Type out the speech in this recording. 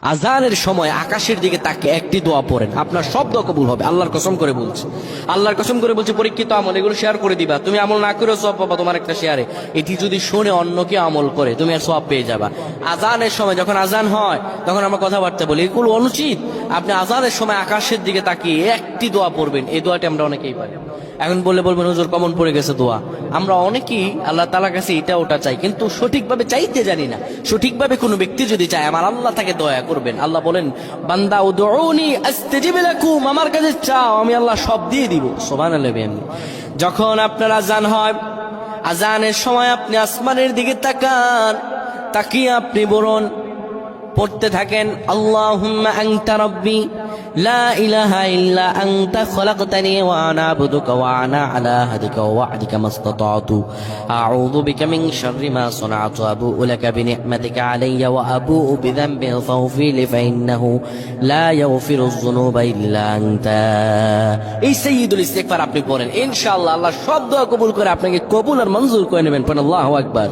আজানের সময় আকাশের দিকে তাকে একটি দোয়া পড়েন, আপনার সব দোয়া কবুল হবে। আল্লাহর কসম করে বলছি, আল্লাহর কসম করে বলছি, পরীক্ষিত আমল এগুলো শেয়ার করে দিবা। তুমি আমল না করেও সওয়াব পাবা তোমার একটা শেয়ারে। এটি যদি শুনে অন্য কেউ আমল করে তুমি আর সওয়াব পেয়ে যাবা। আজানের সময় যখন আজান হয় তখন আমরা কথাবার্তা বলি, এগুলো অনুচিত। আপনি আজানের সময় আকাশের দিকে তাকিয়ে একটি দোয়া পড়বেন। এই দোয়াটি আমরা অনেকেই পারি। এখন বলবেন হুজুর কমন পড়ে গেছে দোয়া। আমরা অনেকেই আল্লাহ তাআলার কাছে এটা ওটা চাই, কিন্তু সঠিকভাবে চাইতে জানি না। সঠিকভাবে কোনো ব্যক্তি যদি চায় আমার আল্লাহ তাকে দয়া করবেন। আল্লাহ বলেন, বান্দা উদউনি আস্তাজিব লাকুম, আমার কাছে চাও আমি আল্লাহ সব দিয়ে দিব। সুবহানাল্লাহ। যখন আপনার আজান হয়, আজানের সময় আপনি আসমানের দিকে তাকান, তাকিয়ে আপনি বলুন, পড়তে থাকেন, আল্লাহুম্মা আনতা রাব্বি লা ইলাহা ইল্লা আনতা খলাকতানি ওয়া আনা আবদুকা ওয়া আনা আলা আহদিকা ওয়া ওয়া'দিকা মাসতাতা'তু আউযু বিকা মিন শাররি মা সানা'তু আবু'ু লাকা বিনি'মাতিকা আলাইয়া ওয়া আবু'ু বিযানবি ফাগফির লি ফাইন্নাহু লা ইয়াগফিরুয যুনুবা ইল্লা আনতা। এই সাইয়্যিদুল ইস্তিগফার আপনি পড়েন, ইনশাআল্লাহ আল্লাহ সব দোয়া কবুল করে আপনাকে কবুল আর মঞ্জুর করে নেবেন। পড়েন আল্লাহু আকবার।